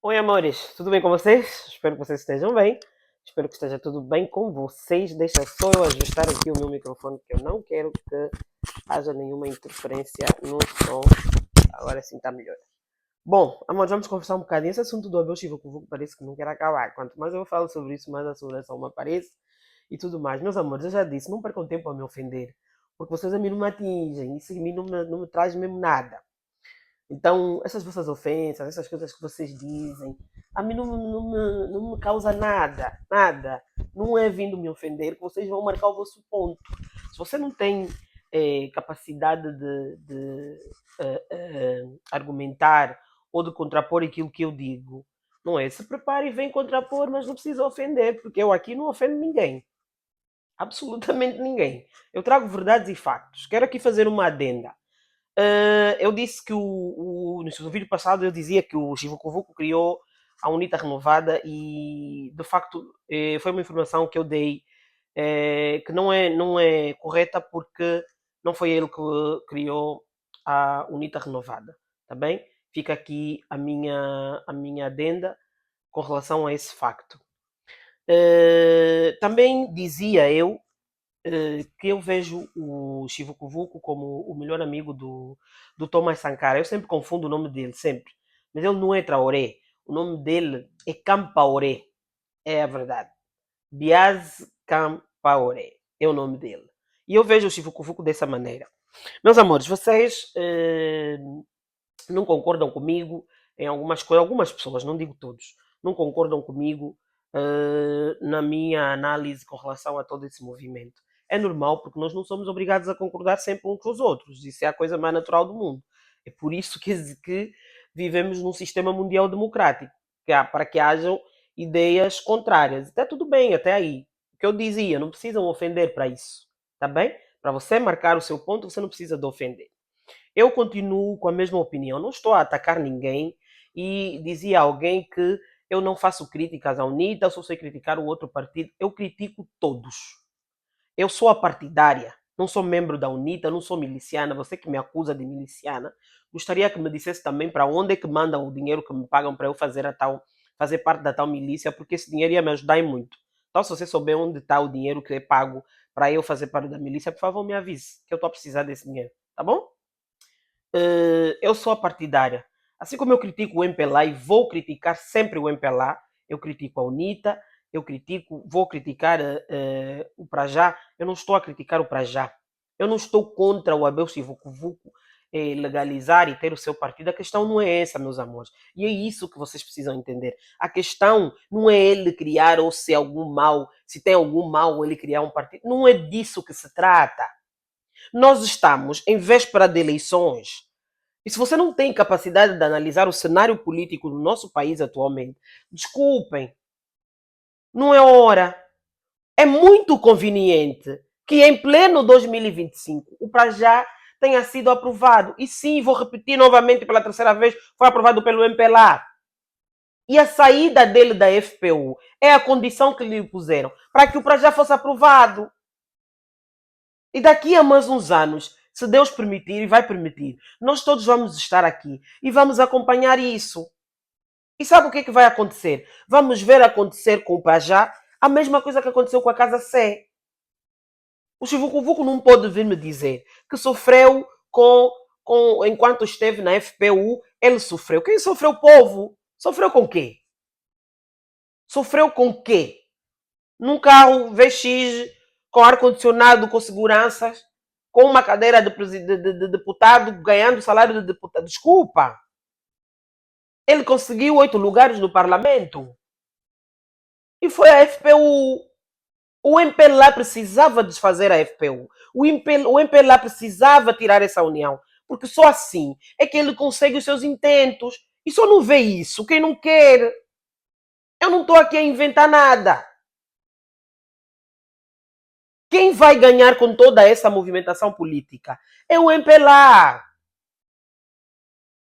Oi, amores, tudo bem com vocês? Espero que vocês estejam bem. Espero que esteja tudo bem com vocês. Deixa só eu ajustar aqui o meu microfone, que eu não quero que haja nenhuma interferência no som. Agora sim está melhor. Bom, amores, vamos conversar um bocadinho. Esse assunto do Abel Chivacovuco parece que não quer acabar. Quanto mais eu falo sobre isso, mais a assolação me aparece e tudo mais. Meus amores, eu já disse, não percam tempo a me ofender, porque vocês a mim não me atingem. Isso a mim não me traz mesmo nada. Então, essas vossas ofensas, essas coisas que vocês dizem, a mim não me causa nada, nada. Não é vindo me ofender que vocês vão marcar o vosso ponto. Se você não tem capacidade de argumentar ou de contrapor aquilo que eu digo, não é? Se prepare e vem contrapor, mas não precisa ofender, porque eu aqui não ofendo ninguém. Absolutamente ninguém. Eu trago verdades e factos. Quero aqui fazer uma adenda. Eu disse que no vídeo passado eu dizia que o Chivo Covuco criou a UNITA renovada e de facto foi uma informação que eu dei que não é correta porque não foi ele que criou a UNITA renovada, tá bem? Fica aqui a minha adenda com relação a esse facto. Também dizia eu que eu vejo o Chivo Kuvuko como o melhor amigo do Thomas Sankara. Eu sempre confundo o nome dele, sempre. Mas ele não é Traoré. O nome dele é Campaoré. É a verdade. Biaz Campaoré é o nome dele. E eu vejo o Chivo Kuvuko dessa maneira. Meus amores, vocês não concordam comigo em algumas coisas. Algumas pessoas, não digo todos, não concordam comigo na minha análise com relação a todo esse movimento. É normal, porque nós não somos obrigados a concordar sempre uns com os outros. Isso é a coisa mais natural do mundo. É por isso que vivemos num sistema mundial democrático, para que hajam ideias contrárias. Está tudo bem até aí. O que eu dizia, não precisam ofender para isso. Está bem? Para você marcar o seu ponto, você não precisa de ofender. Eu continuo com a mesma opinião. Não estou a atacar ninguém e dizia alguém que eu não faço críticas à UNITA, só sei criticar o outro partido. Eu critico todos. Eu sou a partidária, não sou membro da UNITA, não sou miliciana. Você que me acusa de miliciana, gostaria que me dissesse também para onde é que mandam o dinheiro que me pagam para eu fazer parte da tal milícia, porque esse dinheiro ia me ajudar em muito. Então, se você souber onde está o dinheiro que é pago para eu fazer parte da milícia, por favor, me avise, que eu estou a precisar desse dinheiro. Tá bom? Eu sou a partidária. Assim como eu critico o MPLA e vou criticar sempre o MPLA, eu critico a UNITA, vou criticar o Prajá, eu não estou a criticar o Prajá. Eu não estou contra o Abel Sivucuvuco legalizar e ter o seu partido. A questão não é essa, meus amores. E é isso que vocês precisam entender. A questão não é ele criar ou se algum mal, se tem algum mal ele criar um partido. Não é disso que se trata. Nós estamos em véspera de eleições. E se você não tem capacidade de analisar o cenário político do nosso país atualmente, desculpem, não é hora. É muito conveniente que em pleno 2025 o Prajá tenha sido aprovado. E sim, vou repetir novamente pela terceira vez, foi aprovado pelo MPLA. E a saída dele da FPU é a condição que lhe puseram para que o Prajá fosse aprovado. E daqui a mais uns anos, se Deus permitir e vai permitir, nós todos vamos estar aqui e vamos acompanhar isso. E sabe o que, é que vai acontecer? Vamos ver acontecer com o Pajá a mesma coisa que aconteceu com a Casa Sé. O Chivucuvuco não pode vir me dizer que sofreu enquanto esteve na FPU, ele sofreu. Quem sofreu? O povo. Sofreu com quê? Sofreu com quê? Num carro VX, com ar-condicionado, com seguranças, com uma cadeira de deputado, ganhando salário de deputado. Desculpa. Ele conseguiu 8 lugares no parlamento. E foi a FPU. O MPLA precisava desfazer a FPU. O MPLA precisava tirar essa união. Porque só assim é que ele consegue os seus intentos. E só não vê isso quem não quer. Eu não estou aqui a inventar nada. Quem vai ganhar com toda essa movimentação política é o MPLA.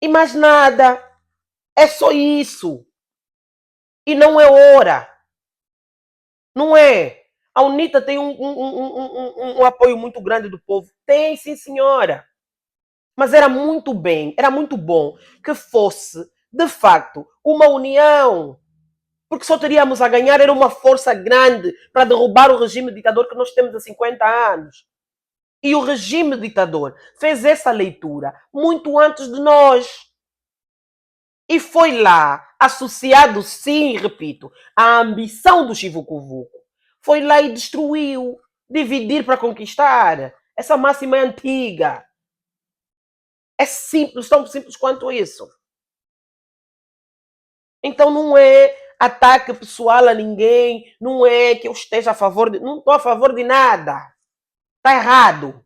E mais nada. É só isso. E não é hora. Não é. A UNITA tem um apoio muito grande do povo. Tem, sim, senhora. Mas era muito bom que fosse de facto, uma união. Porque só teríamos a ganhar, era uma força grande para derrubar o regime ditador que nós temos há 50 anos. E o regime ditador fez essa leitura muito antes de nós. E foi lá, associado, sim, repito, à ambição do Chivucovuco. Foi lá e destruiu. Dividir para conquistar. Essa máxima é antiga. É simples, tão simples quanto isso. Então não é ataque pessoal a ninguém, não é que eu esteja a favor de... Não estou a favor de nada. Está errado.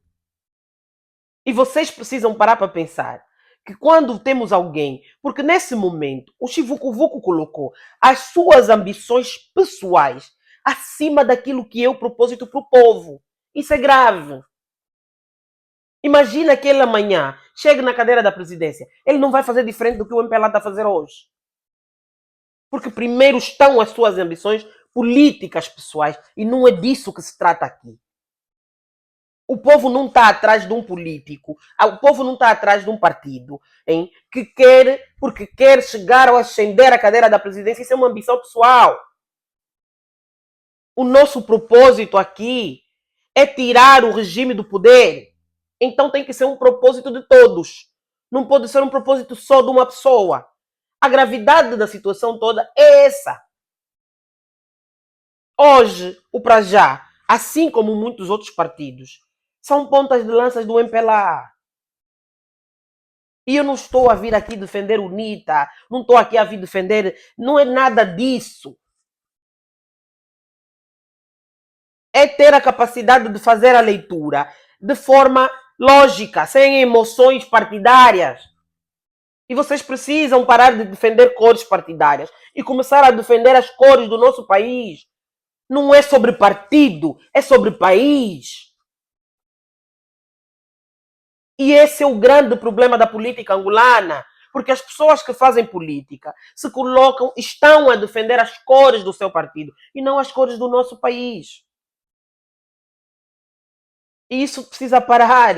E vocês precisam parar para pensar que quando temos alguém, porque nesse momento o Chivucovuco colocou as suas ambições pessoais acima daquilo que é o propósito para o povo. Isso é grave. Imagina que ele amanhã chegue na cadeira da presidência. Ele não vai fazer diferente do que o MPLA está a fazer hoje. Porque primeiro estão as suas ambições políticas pessoais e não é disso que se trata aqui. O povo não está atrás de um político, o povo não está atrás de um partido, hein, que quer, porque quer chegar ou ascender à cadeira da presidência. Isso é uma ambição pessoal. O nosso propósito aqui é tirar o regime do poder. Então tem que ser um propósito de todos. Não pode ser um propósito só de uma pessoa. A gravidade da situação toda é essa. Hoje, o Prajá, assim como muitos outros partidos, são pontas de lanças do MPLA. E eu não estou a vir aqui defender o NITA, não estou aqui a vir defender, não é nada disso. É ter a capacidade de fazer a leitura de forma lógica, sem emoções partidárias. E vocês precisam parar de defender cores partidárias e começar a defender as cores do nosso país. Não é sobre partido, é sobre país. E esse é o grande problema da política angolana, porque as pessoas que fazem política se colocam, estão a defender as cores do seu partido e não as cores do nosso país. E isso precisa parar.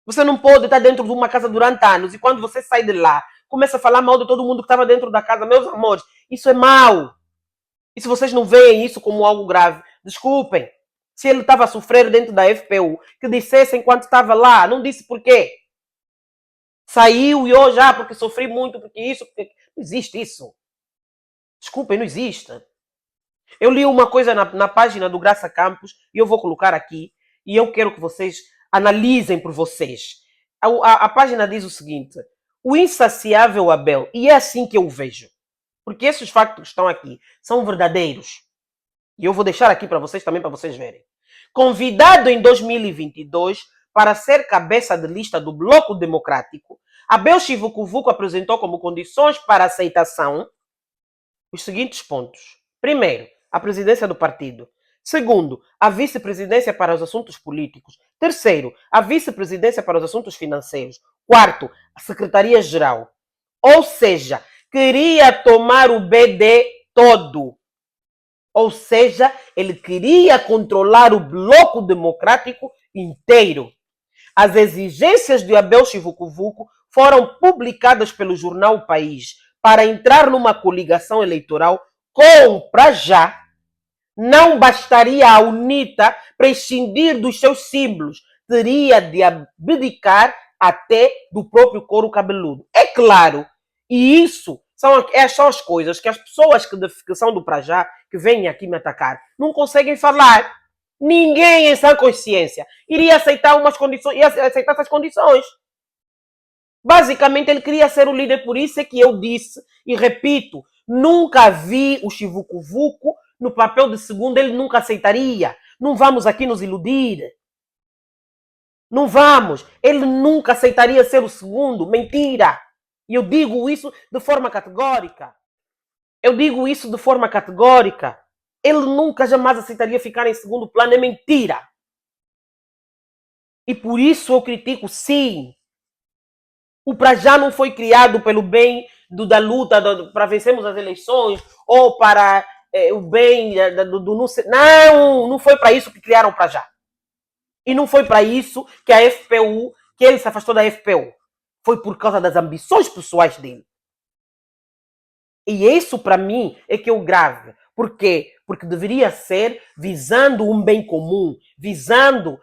Você não pode estar dentro de uma casa durante anos e quando você sai de lá, começa a falar mal de todo mundo que estava dentro da casa. Meus amores, isso é mau. E se vocês não veem isso como algo grave, desculpem. Se ele estava a sofrer dentro da FPU, que dissesse enquanto estava lá, não disse porquê. Saiu e hoje, porque sofri muito, porque isso, porque... Não existe isso. Desculpem, não existe. Eu li uma coisa na página do Graça Campos, e eu vou colocar aqui, e eu quero que vocês analisem por vocês. A página diz o seguinte: o insaciável Abel, e é assim que eu o vejo, porque esses factos que estão aqui são verdadeiros. E eu vou deixar aqui para vocês também, para vocês verem. Convidado em 2022 para ser cabeça de lista do Bloco Democrático, Abel Chivucovuco apresentou como condições para aceitação os seguintes pontos. Primeiro, a presidência do partido. Segundo, a vice-presidência para os assuntos políticos. Terceiro, a vice-presidência para os assuntos financeiros. Quarto, a secretaria-geral. Ou seja, queria tomar o BD todo. Ou seja, ele queria controlar o Bloco Democrático inteiro. As exigências de Abel Chivucovuco foram publicadas pelo jornal O País para entrar numa coligação eleitoral com o Prajá. Não bastaria a UNITA prescindir dos seus símbolos, teria de abdicar até do próprio couro cabeludo. É claro, e isso são as coisas que as pessoas que são do Prajá, que vêm aqui me atacar, não conseguem falar. Ninguém em sã consciência iria aceitar umas condições, ia aceitar essas condições. Basicamente, ele queria ser o líder, por isso é que eu disse, e repito, nunca vi o Chivucovuco no papel de segundo, ele nunca aceitaria. Não vamos aqui nos iludir. Não vamos. Ele nunca aceitaria ser o segundo. Mentira. E eu digo isso de forma categórica. Eu digo isso de forma categórica. Ele nunca, jamais aceitaria ficar em segundo plano. É mentira. E por isso eu critico, sim. O Prajá não foi criado pelo bem da luta para vencermos as eleições ou para o bem do não, não foi para isso que criaram o Prajá. E não foi para isso que a FPU, que ele se afastou da FPU. Foi por causa das ambições pessoais dele. E isso, para mim, é que é o grave. Por quê? Porque deveria ser visando um bem comum, visando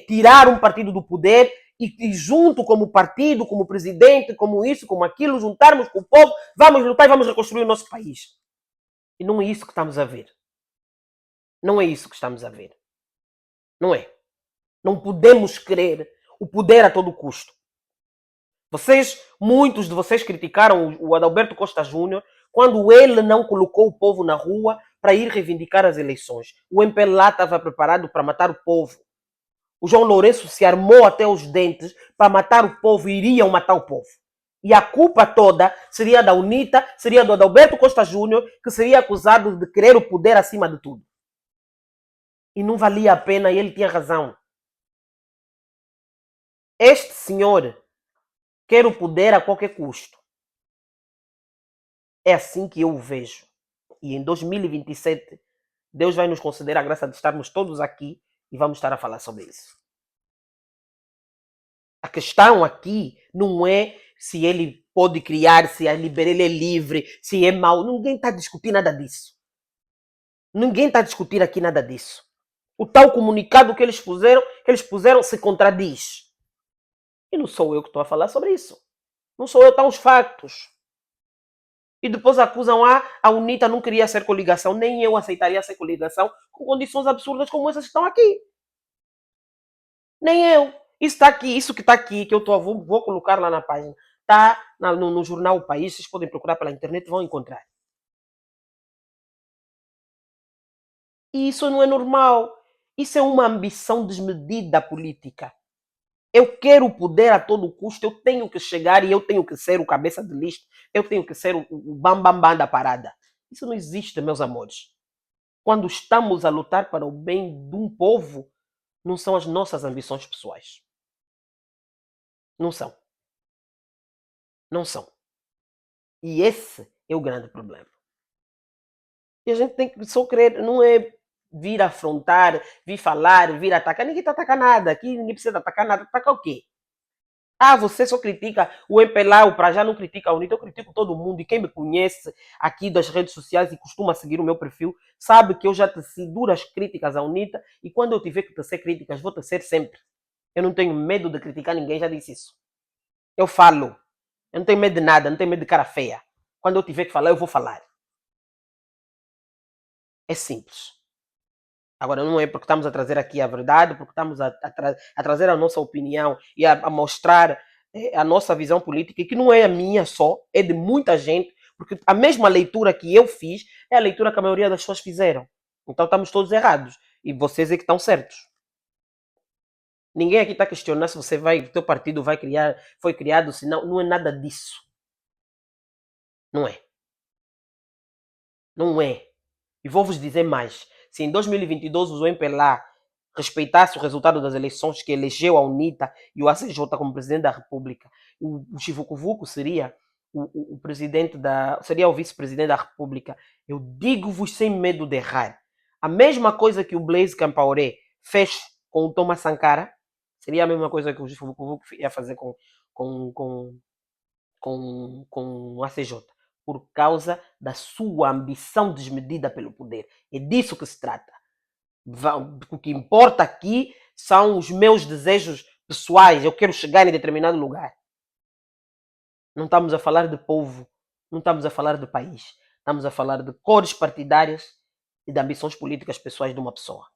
tirar um partido do poder e junto como partido, como presidente, como isso, como aquilo, juntarmos com o povo, vamos lutar e vamos reconstruir o nosso país. E não é isso que estamos a ver. Não é isso que estamos a ver. Não é. Não podemos querer o poder a todo custo. Muitos de vocês criticaram o Adalberto Costa Júnior quando ele não colocou o povo na rua para ir reivindicar as eleições. O MPLA estava preparado para matar o povo. O João Lourenço se armou até os dentes para matar o povo e iriam matar o povo. E a culpa toda seria da UNITA, seria do Adalberto Costa Júnior, que seria acusado de querer o poder acima de tudo. E não valia a pena e ele tinha razão. Este senhor quer o poder a qualquer custo. É assim que eu o vejo. E em 2027, Deus vai nos conceder a graça de estarmos todos aqui e vamos estar a falar sobre isso. A questão aqui não é se ele pode criar, se ele é livre, se é mau. Ninguém está a discutir nada disso. Ninguém está a discutir aqui nada disso. O tal comunicado que eles puseram se contradiz. E não sou eu que estou a falar sobre isso. Não sou eu, estão os factos. E depois acusam, a UNITA não queria ser coligação, nem eu aceitaria ser coligação com condições absurdas como essas que estão aqui. Nem eu. Isso está aqui, isso que está aqui, que eu vou colocar lá na página, está no jornal O País, vocês podem procurar pela internet e vão encontrar. E isso não é normal. Isso é uma ambição desmedida política. Eu quero o poder a todo custo, eu tenho que chegar e eu tenho que ser o cabeça de lista, eu tenho que ser o bam bam bam da parada. Isso não existe, meus amores. Quando estamos a lutar para o bem de um povo, não são as nossas ambições pessoais. Não são. Não são. E esse é o grande problema. E a gente tem que só querer, não é vir afrontar, vir falar, vir atacar. Ninguém está atacando nada. Aqui ninguém precisa atacar nada. Atacar o quê? Você só critica o MPLA, o Prajá não critica a UNITA, eu critico todo mundo. E quem me conhece aqui das redes sociais e costuma seguir o meu perfil, sabe que eu já teci duras críticas à UNITA e quando eu tiver que tecer críticas, vou tecer sempre. Eu não tenho medo de criticar ninguém, já disse isso. Eu falo. Eu não tenho medo de nada, não tenho medo de cara feia. Quando eu tiver que falar, eu vou falar. É simples. Agora, não é porque estamos a trazer aqui a verdade, porque estamos a trazer a nossa opinião e a mostrar a nossa visão política, e que não é a minha só, é de muita gente, porque a mesma leitura que eu fiz é a leitura que a maioria das pessoas fizeram. Então estamos todos errados. E vocês é que estão certos. Ninguém aqui está questionando se o teu partido foi criado, se não, não é nada disso. Não é. Não é. E vou-vos dizer mais. Se em 2022 o MPLA respeitasse o resultado das eleições que elegeu a UNITA e o ACJ como presidente da República, o Chivucovuco seria o presidente seria o vice-presidente da República. Eu digo-vos sem medo de errar. A mesma coisa que o Blaise Compaoré fez com o Thomas Sankara, seria a mesma coisa que o Chivucovuco ia fazer com o ACJ, por causa da sua ambição desmedida pelo poder. É disso que se trata. O que importa aqui são os meus desejos pessoais. Eu quero chegar em determinado lugar. Não estamos a falar de povo, não estamos a falar de país. Estamos a falar de cores partidárias e de ambições políticas pessoais de uma pessoa.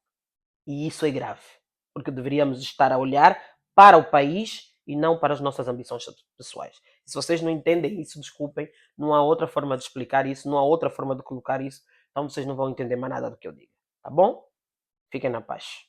E isso é grave, porque deveríamos estar a olhar para o país e não para as nossas ambições pessoais. Se vocês não entendem isso, desculpem, não há outra forma de explicar isso, não há outra forma de colocar isso, então vocês não vão entender mais nada do que eu digo. Tá bom? Fiquem na paz.